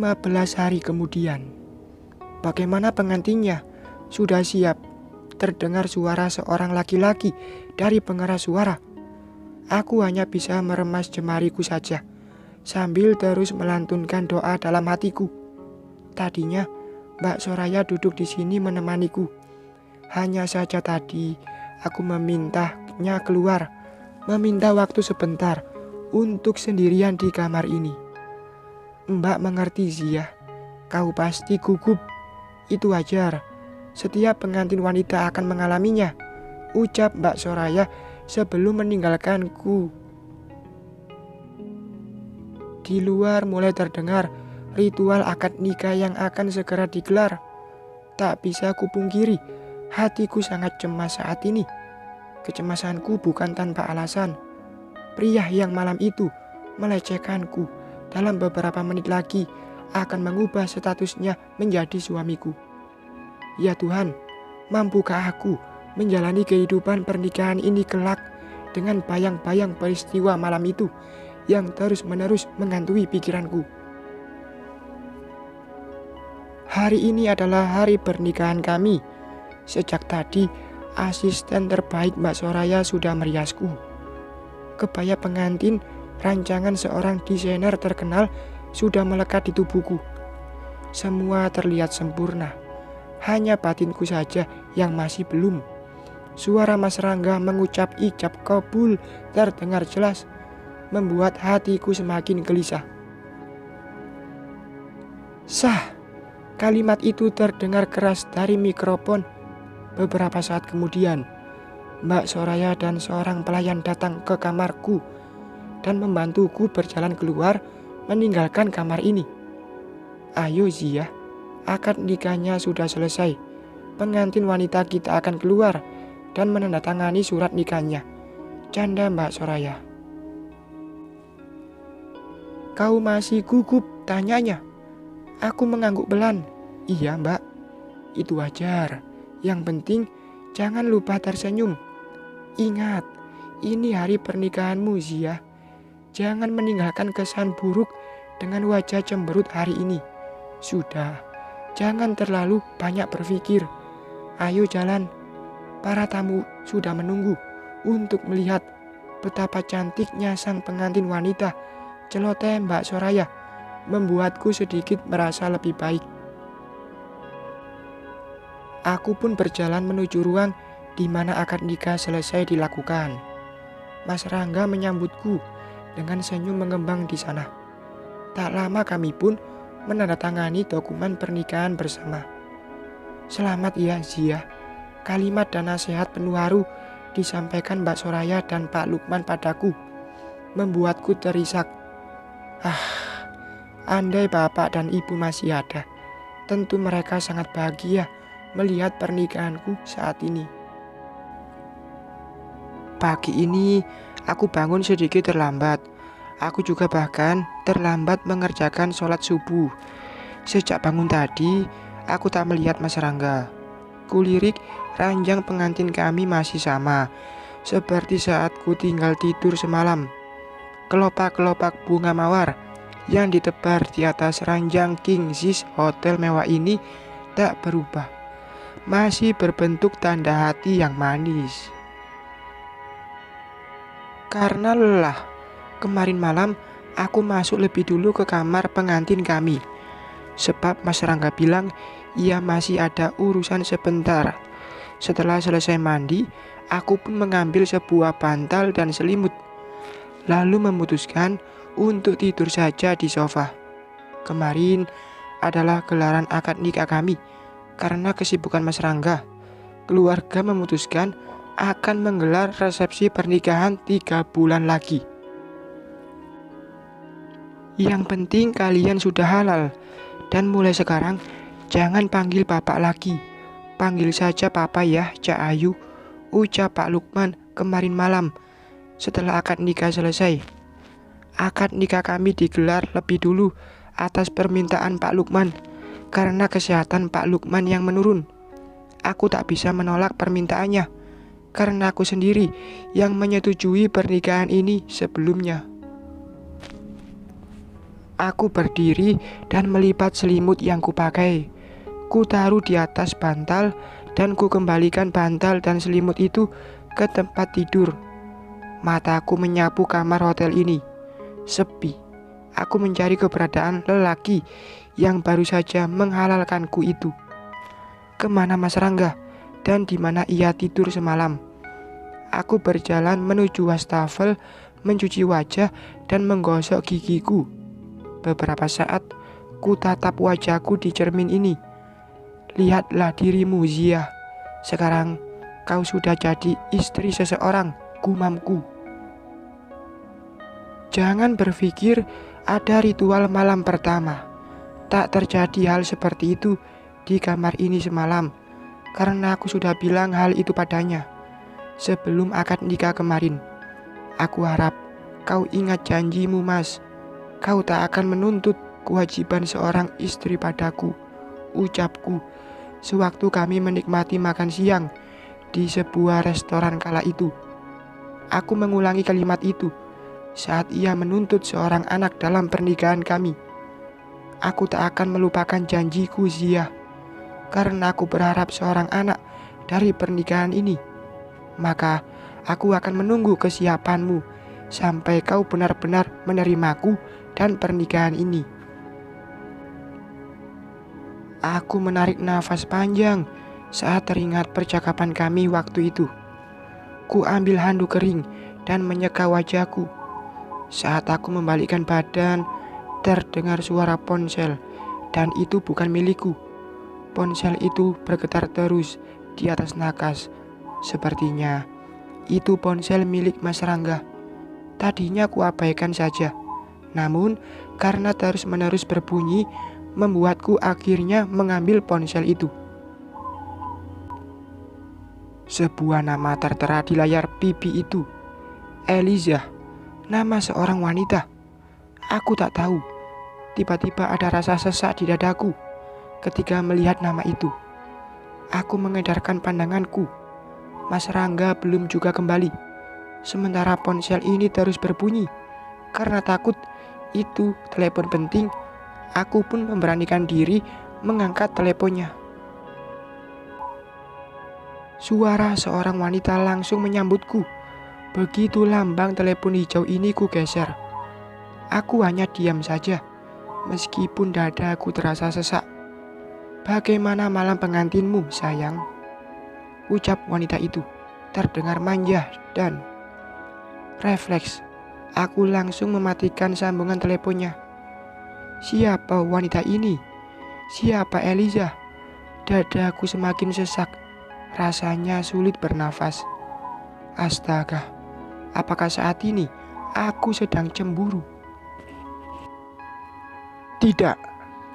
15 hari kemudian. Bagaimana pengantinnya? Sudah siap? Terdengar suara seorang laki-laki dari pengeras suara. Aku hanya bisa meremas jemariku saja, sambil terus melantunkan doa dalam hatiku. Tadinya Mbak Soraya duduk di sini menemaniku. Hanya saja tadi aku memintanya keluar, meminta waktu sebentar untuk sendirian di kamar ini. Mbak mengerti, Zia. Kau pasti gugup. Itu wajar. Setiap pengantin wanita akan mengalaminya, ucap Mbak Soraya sebelum meninggalkanku. Di luar mulai terdengar ritual akad nikah yang akan segera digelar. Tak bisa kupungkiri, hatiku sangat cemas saat ini. Kecemasanku bukan tanpa alasan. Pria yang malam itu melecehkanku dalam beberapa menit lagi akan mengubah statusnya menjadi suamiku. Ya Tuhan, mampukah aku menjalani kehidupan pernikahan ini kelak dengan bayang-bayang peristiwa malam itu yang terus-menerus menghantui pikiranku. Hari ini adalah hari pernikahan kami. Sejak tadi, asisten terbaik Mbak Soraya sudah meriasku. Kebaya pengantin rancangan seorang desainer terkenal sudah melekat di tubuhku. Semua terlihat sempurna. Hanya batinku saja yang masih belum. Suara Mas Rangga mengucap ijab kabul terdengar jelas, membuat hatiku semakin gelisah. Sah, kalimat itu terdengar keras dari mikrofon. Beberapa saat kemudian, Mbak Soraya dan seorang pelayan datang ke kamarku dan membantuku berjalan keluar meninggalkan kamar ini. Ayo Zia, akad nikahnya sudah selesai. Pengantin wanita kita akan keluar dan menandatangani surat nikahnya, canda Mbak Soraya. Kau masih gugup, tanyanya. Aku mengangguk belan. Iya Mbak, itu wajar. Yang penting jangan lupa tersenyum. Ingat, ini hari pernikahanmu Zia. Jangan meninggalkan kesan buruk dengan wajah cemberut hari ini. Sudah, jangan terlalu banyak berpikir. Ayo jalan. Para tamu sudah menunggu untuk melihat betapa cantiknya sang pengantin wanita. Celoteh Mbak Soraya membuatku sedikit merasa lebih baik. Aku pun berjalan menuju ruang di mana akad nikah selesai dilakukan. Mas Rangga menyambutku dengan senyum mengembang di sana. Tak lama kami pun menandatangani dokumen pernikahan bersama. Selamat ya Zia. Kalimat dan nasihat penuh haru disampaikan Mbak Soraya dan Pak Lukman padaku, membuatku terisak. Andai bapak dan ibu masih ada, tentu mereka sangat bahagia melihat pernikahanku saat ini. Pagi ini aku bangun sedikit terlambat. Aku juga bahkan terlambat mengerjakan sholat subuh. Sejak bangun tadi, aku tak melihat Mas Rangga. Kulirik, ranjang pengantin kami masih sama, seperti saat ku tinggal tidur semalam. Kelopak-kelopak bunga mawar yang ditebar di atas ranjang King Zis hotel mewah ini tak berubah, masih berbentuk tanda hati yang manis. Karena lelah, kemarin malam aku masuk lebih dulu ke kamar pengantin kami, sebab Mas Rangga bilang ia masih ada urusan sebentar. Setelah selesai mandi, aku pun mengambil sebuah bantal dan selimut, lalu memutuskan untuk tidur saja di sofa. Kemarin adalah gelaran akad nikah kami. Karena kesibukan Mas Rangga, keluarga memutuskan akan menggelar resepsi pernikahan 3 bulan lagi. Yang penting kalian sudah halal, dan mulai sekarang jangan panggil bapak lagi. Panggil saja papa ya, Cak Ayu, ucap Pak Lukman kemarin malam setelah akad nikah selesai. Akad nikah kami digelar lebih dulu atas permintaan Pak Lukman karena kesehatan Pak Lukman yang menurun. Aku tak bisa menolak permintaannya karena aku sendiri yang menyetujui pernikahan ini sebelumnya. Aku berdiri dan melipat selimut yang kupakai. Ku taruh di atas bantal dan ku kembalikan bantal dan selimut itu ke tempat tidur. Mataku menyapu kamar hotel ini. Sepi. Aku mencari keberadaan lelaki yang baru saja menghalalkanku itu. Kemana Mas Rangga? Dan di mana ia tidur semalam? Aku berjalan menuju wastafel, mencuci wajah dan menggosok gigiku. Beberapa saat, ku tatap wajahku di cermin ini. Lihatlah dirimu, Zia. Sekarang kau sudah jadi istri seseorang, gumamku. Jangan berpikir ada ritual malam pertama. Tak terjadi hal seperti itu di kamar ini semalam, karena aku sudah bilang hal itu padanya sebelum akad nikah kemarin. Aku harap kau ingat janjimu, Mas. Kau tak akan menuntut kewajiban seorang istri padaku, ucapku sewaktu kami menikmati makan siang di sebuah restoran kala itu. Aku mengulangi kalimat itu saat ia menuntut seorang anak dalam pernikahan kami. Aku tak akan melupakan janjiku, Zia, karena aku berharap seorang anak dari pernikahan ini. Maka aku akan menunggu kesiapanmu sampai kau benar-benar menerimaku dan pernikahan ini. Aku menarik nafas panjang saat teringat percakapan kami waktu itu. Ku ambil handuk kering dan menyeka wajahku. Saat aku membalikkan badan, terdengar suara ponsel, dan itu bukan milikku. Ponsel itu bergetar terus di atas nakas. Sepertinya itu ponsel milik Mas Rangga. Tadinya ku abaikan saja, namun karena terus-menerus berbunyi, membuatku akhirnya mengambil ponsel itu. Sebuah nama tertera di layar pipi itu. Eliza, nama seorang wanita. Aku tak tahu. Tiba-tiba ada rasa sesak di dadaku ketika melihat nama itu. Aku mengedarkan pandanganku. Mas Rangga belum juga kembali. Sementara ponsel ini terus berbunyi. Karena takut itu telepon penting, aku pun memberanikan diri mengangkat teleponnya. Suara seorang wanita langsung menyambutku. Begitu lambang telepon hijau ini ku geser. Aku hanya diam saja, meskipun dadaku terasa sesak. "Bagaimana malam pengantinmu, sayang?" ucap wanita itu, terdengar manja dan refleks. Aku langsung mematikan sambungan teleponnya. Siapa wanita ini? Siapa Eliza? Dadaku semakin sesak. Rasanya sulit bernafas. Astaga, apakah saat ini aku sedang cemburu? Tidak,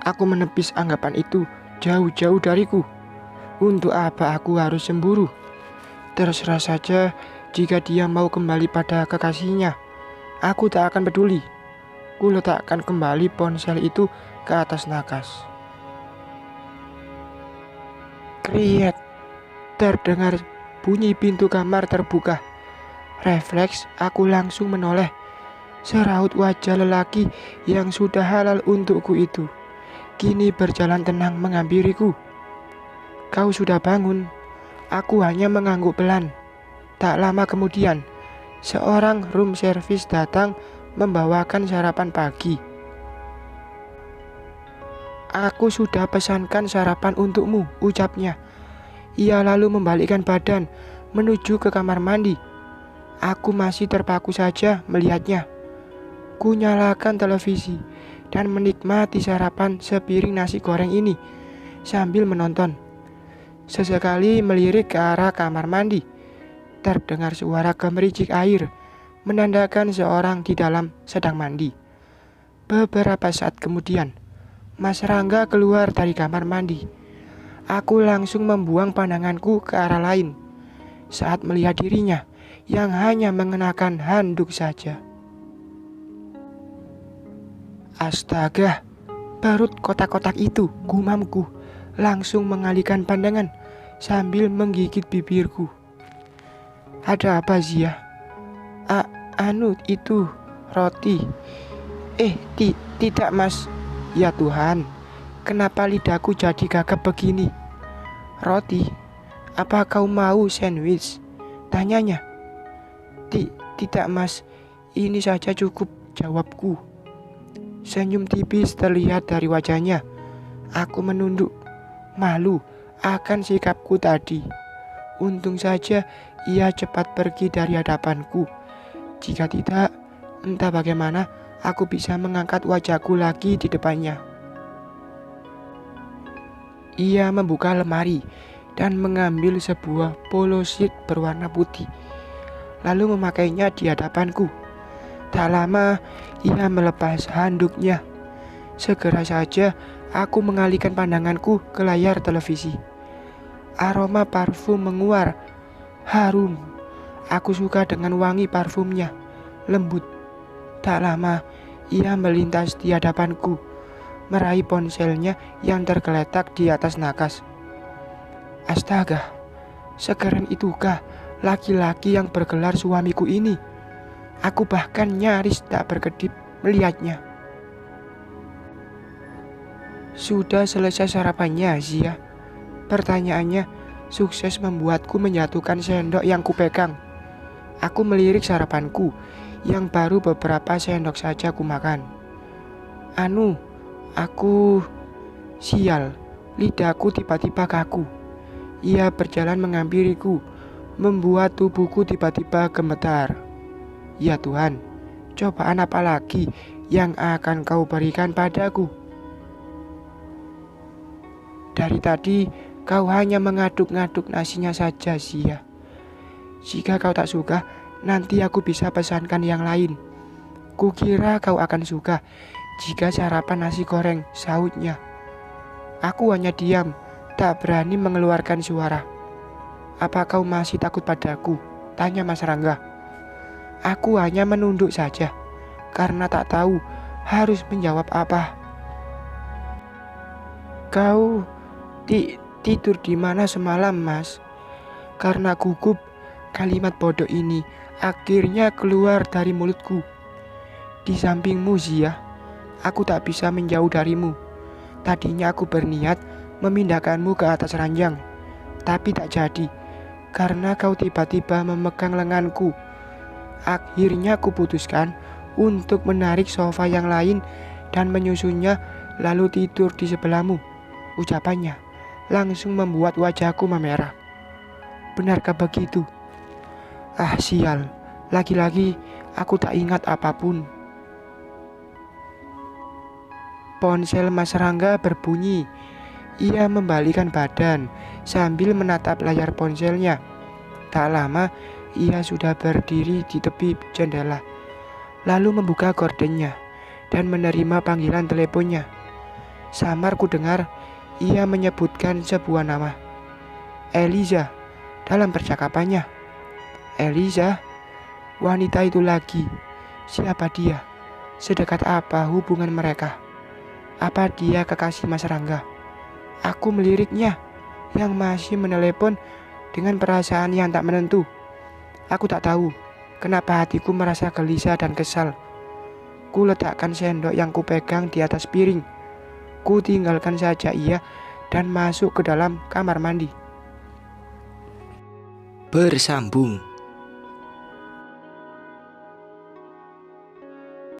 aku menepis anggapan itu jauh-jauh dariku. Untuk apa aku harus cemburu? Terserah saja jika dia mau kembali pada kekasihnya. Aku tak akan peduli. Ku letakkan kembali ponsel itu ke atas nakas. Kriet, terdengar bunyi pintu kamar terbuka. Refleks, aku langsung menoleh. Seraut wajah lelaki yang sudah halal untukku itu kini berjalan tenang menghampiriku. Kau sudah bangun? Aku hanya mengangguk pelan. Tak lama kemudian, seorang room service datang membawakan sarapan pagi. Aku sudah pesankan sarapan untukmu, ucapnya. Ia lalu membalikkan badan menuju ke kamar mandi. Aku masih terpaku saja melihatnya. Ku nyalakan televisi dan menikmati sarapan sepiring nasi goreng ini sambil menonton. Sesekali melirik ke arah kamar mandi. Terdengar suara gemericik air, menandakan seorang di dalam sedang mandi. Beberapa saat kemudian, Mas Rangga keluar dari kamar mandi. Aku langsung membuang pandanganku ke arah lain saat melihat dirinya yang hanya mengenakan handuk saja. Astaga, perut kotak-kotak itu, gumamku, langsung mengalihkan pandangan sambil menggigit bibirku. Ada apa, Zia? Anu itu roti. Tidak mas. Ya Tuhan, kenapa lidahku jadi gagap begini? Roti, apa kau mau sandwich? Tanyanya. Tidak mas, ini saja cukup, jawabku. Senyum tipis terlihat dari wajahnya. Aku menunduk, malu akan sikapku tadi. Untung saja ia cepat pergi dari hadapanku. Jika tidak, entah bagaimana aku bisa mengangkat wajahku lagi di depannya. Ia membuka lemari dan mengambil sebuah polo shirt berwarna putih, lalu memakainya di hadapanku. Tak lama, ia melepas handuknya. Segera saja aku mengalihkan pandanganku ke layar televisi. Aroma parfum menguar, harum. Aku suka dengan wangi parfumnya, lembut. Tak lama, ia melintas di hadapanku, meraih ponselnya yang tergeletak di atas nakas. Astaga, sekeren itukah laki-laki yang bergelar suamiku ini? Aku bahkan nyaris tak berkedip melihatnya. Sudah selesai sarapannya, Zia? Pertanyaannya sukses membuatku menyatukan sendok yang kupegang. Aku melirik sarapanku yang baru beberapa sendok saja kumakan. Aku... Sial, lidahku tiba-tiba kaku. Ia berjalan menghampiriku, membuat tubuhku tiba-tiba gemetar. Ya Tuhan, cobaan apa lagi yang akan kau berikan padaku? Dari tadi kau hanya mengaduk-ngaduk nasinya saja, Zia. Jika kau tak suka, nanti aku bisa pesankan yang lain. Kukira kau akan suka jika sarapan nasi goreng, sahutnya. Aku hanya diam, tak berani mengeluarkan suara. Apa kau masih takut padaku? Tanya Mas Rangga. Aku hanya menunduk saja, karena tak tahu harus menjawab apa. Kau tidur di mana semalam, Mas? Karena gugup, kalimat bodoh ini akhirnya keluar dari mulutku. Di sampingmu, Zia. Aku tak bisa menjauh darimu. Tadinya aku berniat memindahkanmu ke atas ranjang, tapi tak jadi, karena kau tiba-tiba memegang lenganku. Akhirnya aku putuskan untuk menarik sofa yang lain dan menyusunnya, lalu tidur di sebelahmu. Ucapannya langsung membuat wajahku memerah. Benarkah begitu? Ah sial, lagi-lagi aku tak ingat apapun. Ponsel Mas Rangga berbunyi. Ia membalikan badan sambil menatap layar ponselnya. Tak lama, ia sudah berdiri di tepi jendela, lalu membuka gordennya dan menerima panggilan teleponnya. Samar ku dengar ia menyebutkan sebuah nama, Eliza, dalam percakapannya. Eliza? Wanita itu lagi. Siapa dia? Sedekat apa hubungan mereka? Apa dia kekasih Mas Rangga? Aku meliriknya yang masih menelepon dengan perasaan yang tak menentu. Aku tak tahu kenapa hatiku merasa gelisah dan kesal. Ku letakkan sendok yang kupegang di atas piring. Ku tinggalkan saja ia dan masuk ke dalam kamar mandi. Bersambung.